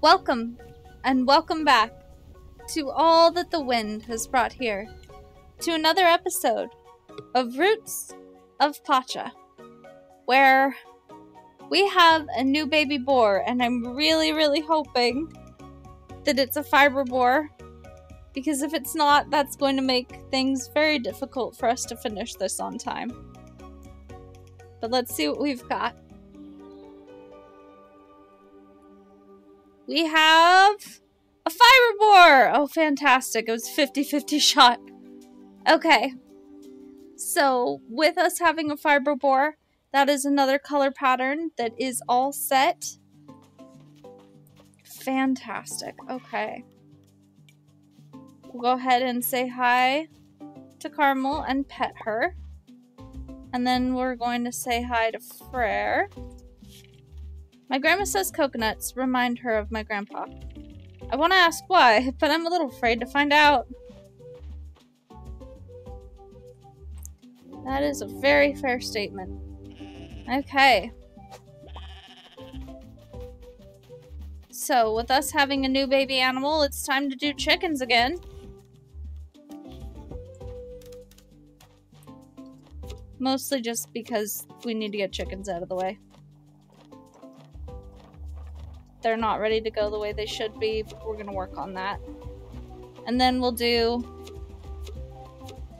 Welcome, and welcome back to all that the wind has brought here, to another episode of Roots of Pacha, where we have a new baby boar, and I'm really hoping that it's a fiber boar, because if it's not, that's going to make things very difficult for us to finish this on time. But let's see what we've got. We have a fiber boar! Oh, fantastic. It was 50-50 shot. Okay. So, with us having a fiber boar, that is another color pattern that is all set. Fantastic. Okay. We'll go ahead and say hi to Carmel and pet her. And then we're going to say hi to Frere. My grandma says coconuts remind her of my grandpa. I want to ask why, but I'm a little afraid to find out. That is a very fair statement. Okay. So, with us having a new baby animal, it's time to do chickens again. Mostly just because we need to get chickens out of the way. They're not ready to go the way they should be, but we're going to work on that. And then we'll do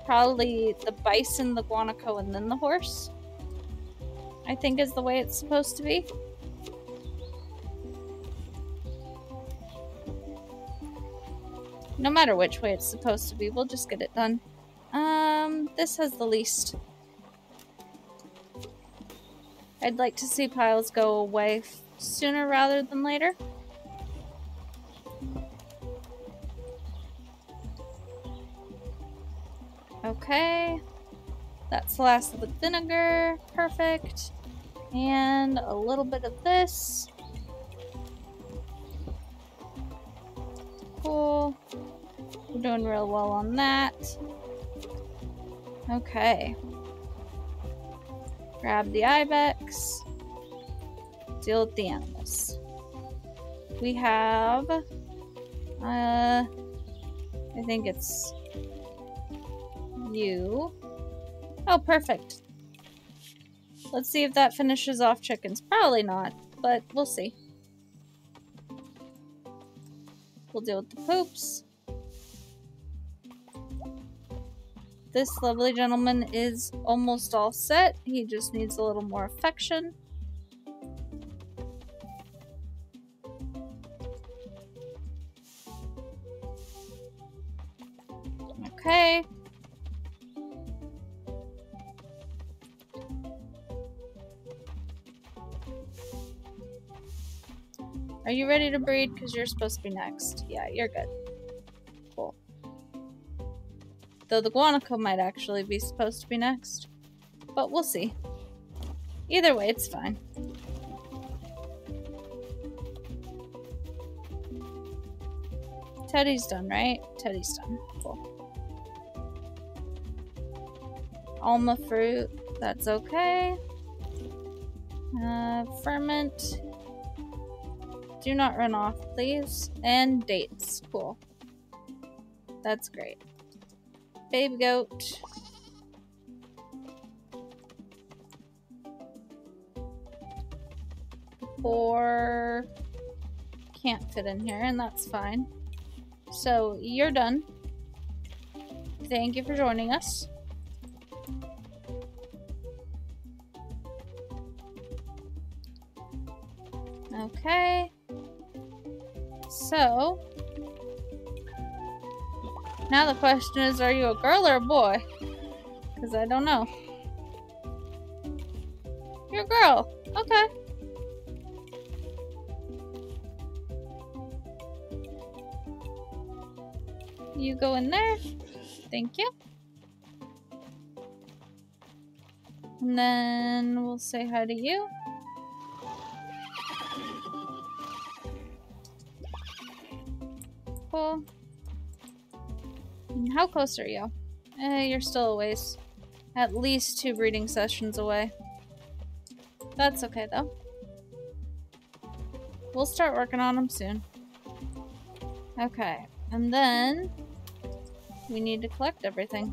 probably the bison, the guanaco, and then the horse. I think is the way it's supposed to be. No matter which way it's supposed to be, we'll just get it done. This has the least. I'd like to see piles go away sooner rather than later. Okay. That's the last of the vinegar. Perfect. And a little bit of this. Cool. We're doing real well on that. Okay. Grab the ibex. Deal with the animals. We have, I think it's you. Oh, perfect. Let's see if that finishes off chickens. Probably not, but we'll see. We'll deal with the poops. This lovely gentleman is almost all set. He just needs a little more affection. Okay. Are you ready to breed? Because you're supposed to be next. Yeah, you're good. Cool. Though the guanaco might actually be supposed to be next. But we'll see. Either way, it's fine. Teddy's done, right? Teddy's done. Cool. Alma fruit. That's okay. Ferment. Do not run off, please. And dates. Cool. That's great. Baby goat. Boar can't fit in here, and that's fine. So, you're done. Thank you for joining us. Okay. So, now the question is, are you a girl or a boy? Because I don't know. You're a girl. Okay. You go in there. Thank you. And then we'll say hi to you. Cool. And how close are you? You're still a ways. At least 2 breeding sessions away. That's okay though. We'll start working on them soon. Okay, and then we need to collect everything.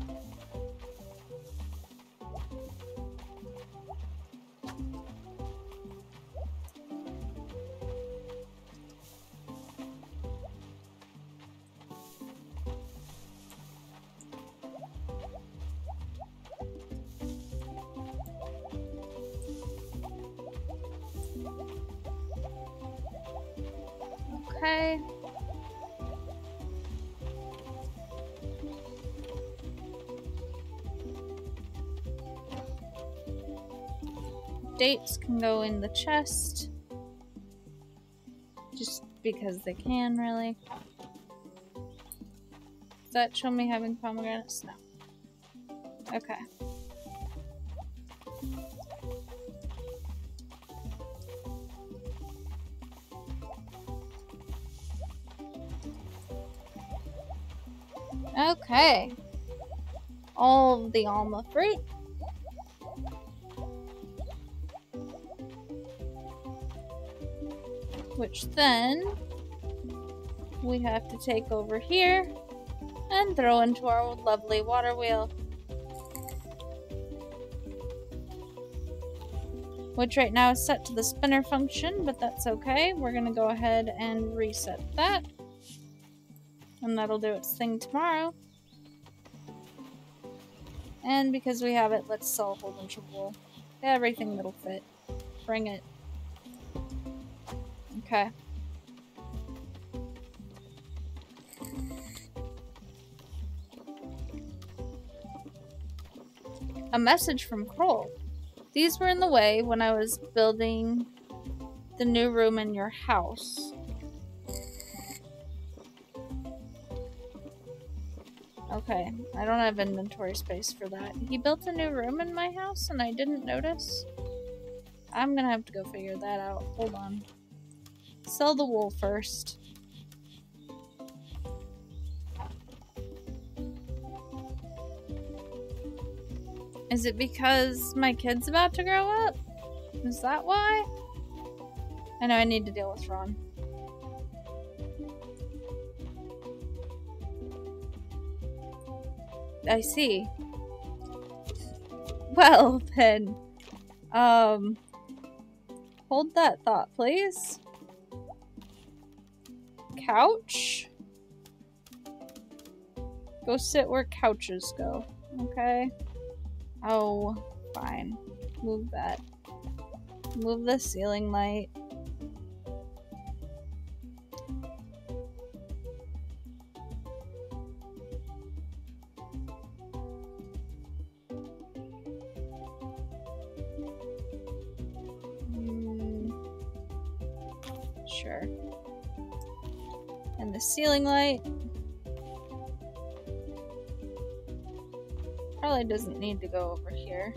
Okay. Dates can go in the chest. Just because they can, really. Does that show me having pomegranates? No. Okay. Okay. All of the alma fruit. Which then we have to take over here and throw into our lovely water wheel. Which right now is set to the spinner function, but that's okay. We're gonna go ahead and reset that. And that'll do its thing tomorrow. And because we have it, let's sell a whole bunch of wool. Everything that'll fit. Bring it. Okay. A message from Kroll. These were in the way when I was building the new room in your house. Okay, I don't have inventory space for that. He built a new room in my house and I didn't notice. I'm gonna have to go figure that out. Hold on. Sell the wool first. Is it because my kid's about to grow up? Is that why? I know I need to deal with Ron. I see. Well, then. Hold that thought, please. Couch? Go sit where couches go, okay? Oh, fine. Move that. Move the ceiling light. Sure. And the ceiling light probably doesn't need to go over here.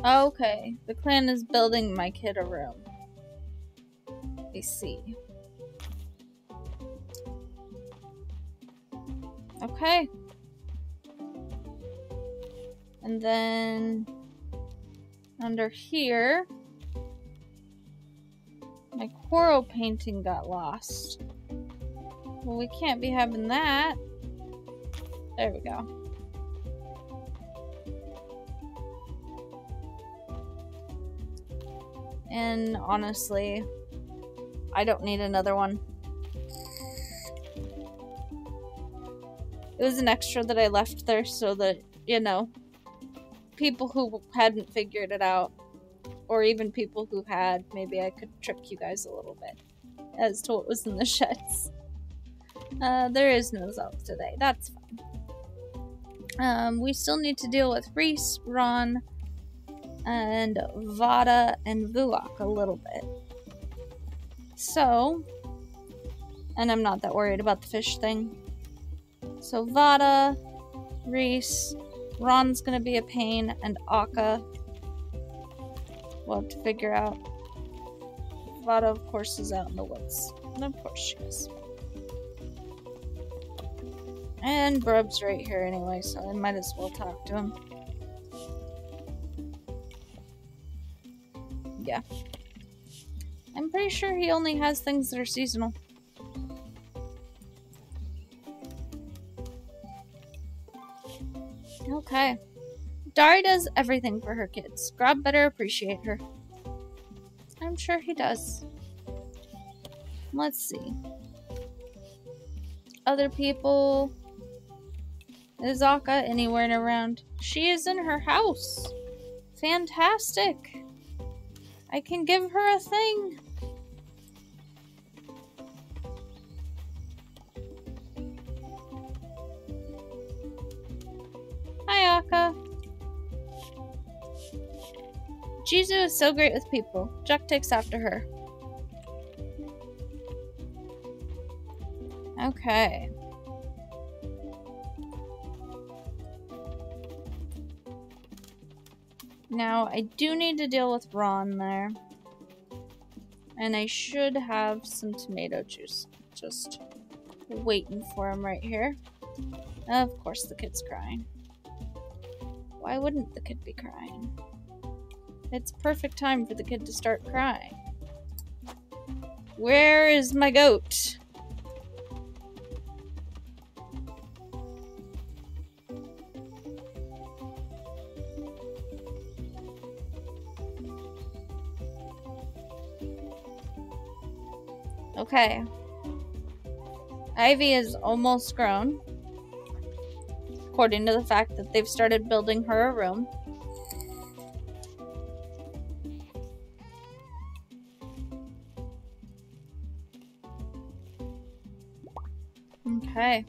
Okay, the clan is building my kid a room. I see. Okay. And then under here, my coral painting got lost. Well, we can't be having that. There we go. And honestly, I don't need another one. It was an extra that I left there so that, you know, people who hadn't figured it out, or even people who had, maybe I could trick you guys a little bit as to what was in the sheds. There is no Zelk today. That's fine. We still need to deal with Reese, Ron, and Vada and Vuok a little bit. So, and I'm not that worried about the fish thing. So Vada, Reese, Ron's gonna be a pain, and Akka, we'll have to figure out. Vada, of course, is out in the woods. And of course she is. And Brub's right here anyway, so I might as well talk to him. Yeah. I'm pretty sure he only has things that are seasonal. Okay. Dari does everything for her kids. Grob better appreciate her. I'm sure he does. Let's see. Other people. Is Akka anywhere around? She is in her house. Fantastic. I can give her a thing. Hi, Akka. Jizu is so great with people. Juck takes after her. Okay. Now, I do need to deal with Ron there. And I should have some tomato juice. Just waiting for him right here. Of course the kid's crying. Why wouldn't the kid be crying? It's perfect time for the kid to start crying. Where is my goat? Okay. Ivy is almost grown. According to the fact that they've started building her a room. Okay.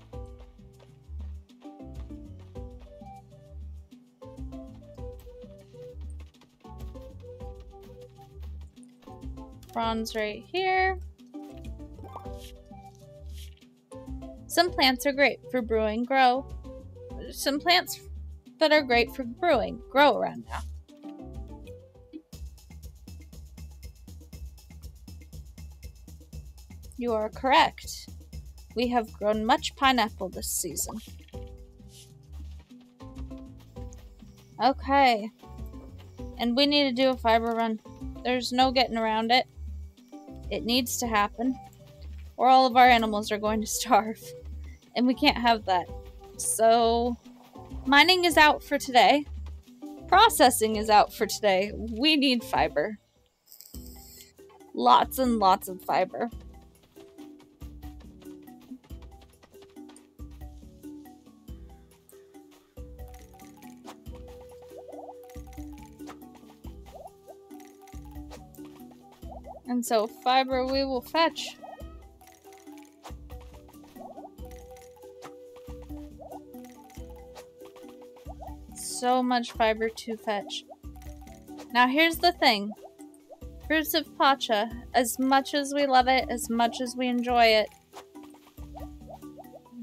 Ron's right here. Some plants are great for brewing, grow. Some plants that are great for brewing grow around now. You are correct. We have grown much pineapple this season. Okay. And we need to do a fiber run. There's no getting around it. It needs to happen. Or all of our animals are going to starve. And we can't have that. So, mining is out for today. Processing is out for today. We need fiber. Lots and lots of fiber. And so, fiber we will fetch. So much fiber to fetch. Now here's the thing. Fruits of Pacha, as much as we love it, as much as we enjoy it,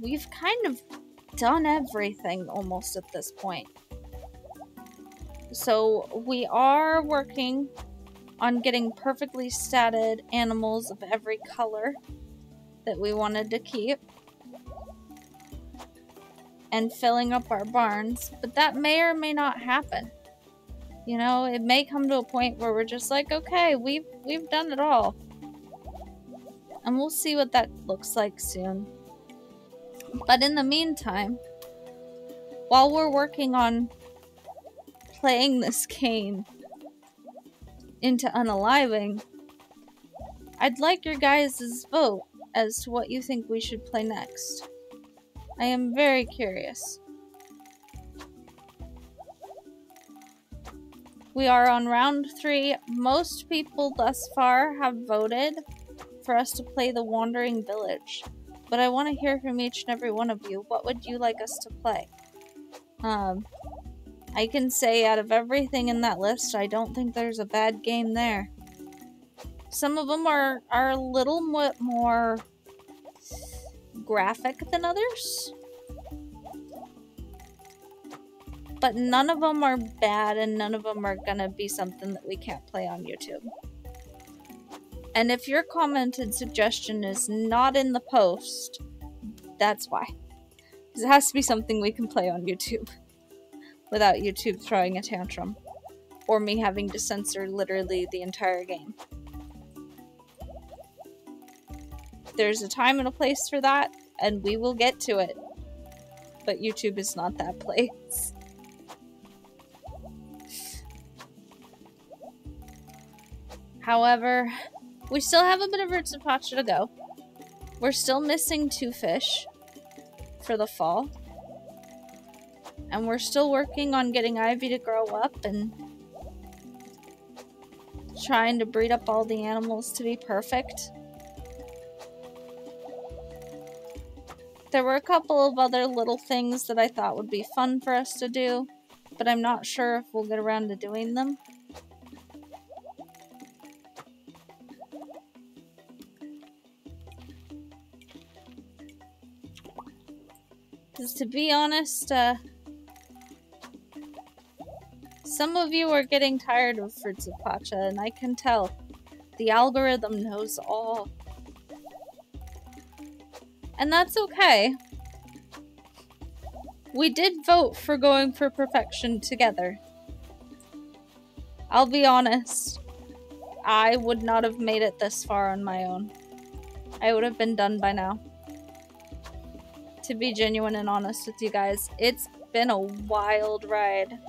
we've kind of done everything almost at this point. So we are working on getting perfectly statted animals of every color that we wanted to keep. And filling up our barns, but that may or may not happen. You know, it may come to a point where we're just like, okay, we've done it all. And we'll see what that looks like soon. But in the meantime, while we're working on playing this game into unaliving, I'd like your guys' vote as to what you think we should play next. I am very curious. We are on round 3. Most people thus far have voted for us to play the Wandering Village. But I want to hear from each and every one of you. What would you like us to play? I can say out of everything in that list, I don't think there's a bad game there. Some of them are a little more graphic than others. But none of them are bad, and none of them are gonna be something that we can't play on YouTube. And if your commented suggestion is not in the post, that's why. Because it has to be something we can play on YouTube without YouTube throwing a tantrum. Or me having to censor literally the entire game. There's a time and a place for that, and we will get to it. But YouTube is not that place. However, we still have a bit of Roots of Pacha to go. We're still missing 2 fish for the fall. And we're still working on getting Ivy to grow up and trying to breed up all the animals to be perfect. There were a couple of other little things that I thought would be fun for us to do, but I'm not sure if we'll get around to doing them. Because to be honest, some of you are getting tired of Fruits of Pacha, and I can tell. The algorithm knows all. And that's okay. We did vote for going for perfection together. I'll be honest. I would not have made it this far on my own. I would have been done by now. To be genuine and honest with you guys, it's been a wild ride.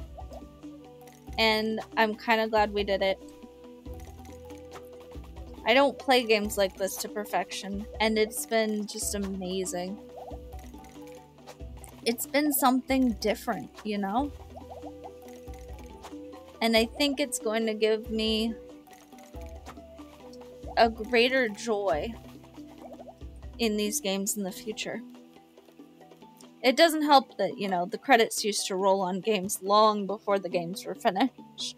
And I'm kind of glad we did it. I don't play games like this to perfection, and it's been just amazing. It's been something different, you know? And I think it's going to give me a greater joy in these games in the future. It doesn't help that, you know, the credits used to roll on games long before the games were finished.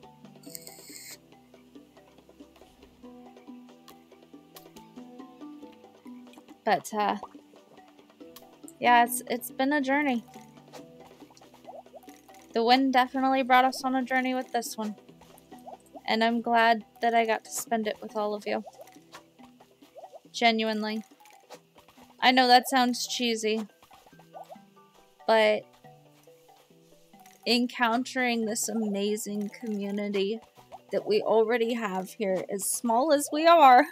But, yeah, it's been a journey. The wind definitely brought us on a journey with this one. And I'm glad that I got to spend it with all of you. Genuinely. I know that sounds cheesy. But encountering this amazing community that we already have here, as small as we are,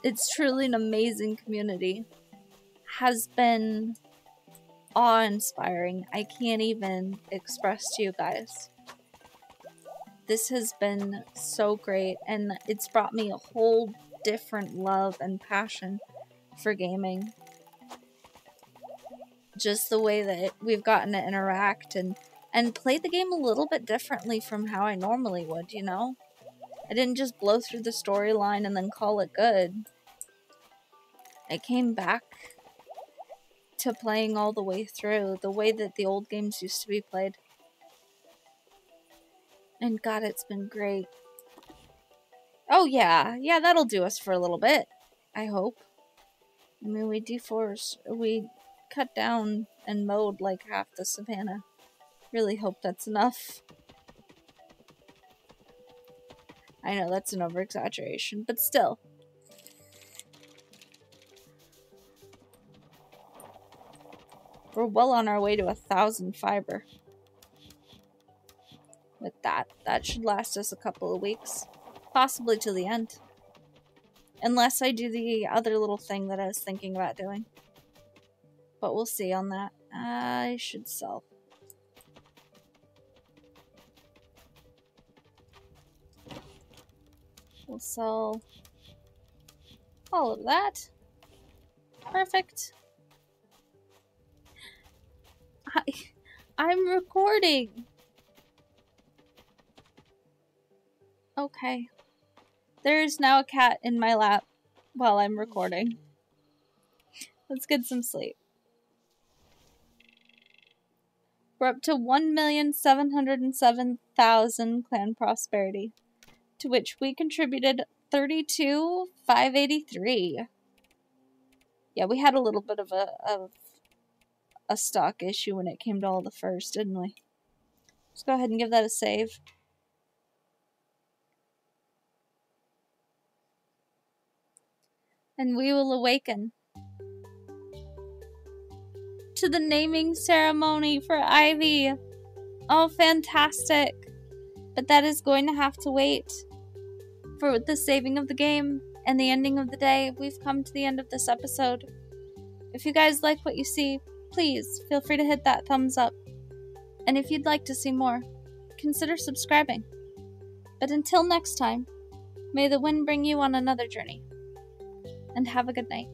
it's truly an amazing community, has been awe-inspiring. I can't even express to you guys. This has been so great, and it's brought me a whole different love and passion for gaming. Just the way that we've gotten to interact and play the game a little bit differently from how I normally would, you know? I didn't just blow through the storyline and then call it good. I came back to playing all the way through, the way that the old games used to be played. And God, it's been great. Oh yeah, that'll do us for a little bit, I hope. I mean, we cut down and mowed like half the savannah. Really hope that's enough. I know that's an over-exaggeration, but still. We're well on our way to 1,000 fiber. With that should last us a couple of weeks. Possibly till the end. Unless I do the other little thing that I was thinking about doing. But we'll see on that. I should sell. We'll sell all of that. Perfect. I'm recording. Okay. There's now a cat in my lap while I'm recording. Let's get some sleep. We're up to 1,707,000 clan prosperity, to which we contributed 32,583. Yeah, we had a little bit of a stock issue when it came to all the furs, didn't we? Let's go ahead and give that a save. And we will awaken to the naming ceremony for Ivy. Oh, fantastic. But that is going to have to wait for the saving of the game and the ending of the day. We've come to the end of this episode. If you guys like what you see, please feel free to hit that thumbs up. And if you'd like to see more, consider subscribing. But until next time, may the wind bring you on another journey. And have a good night.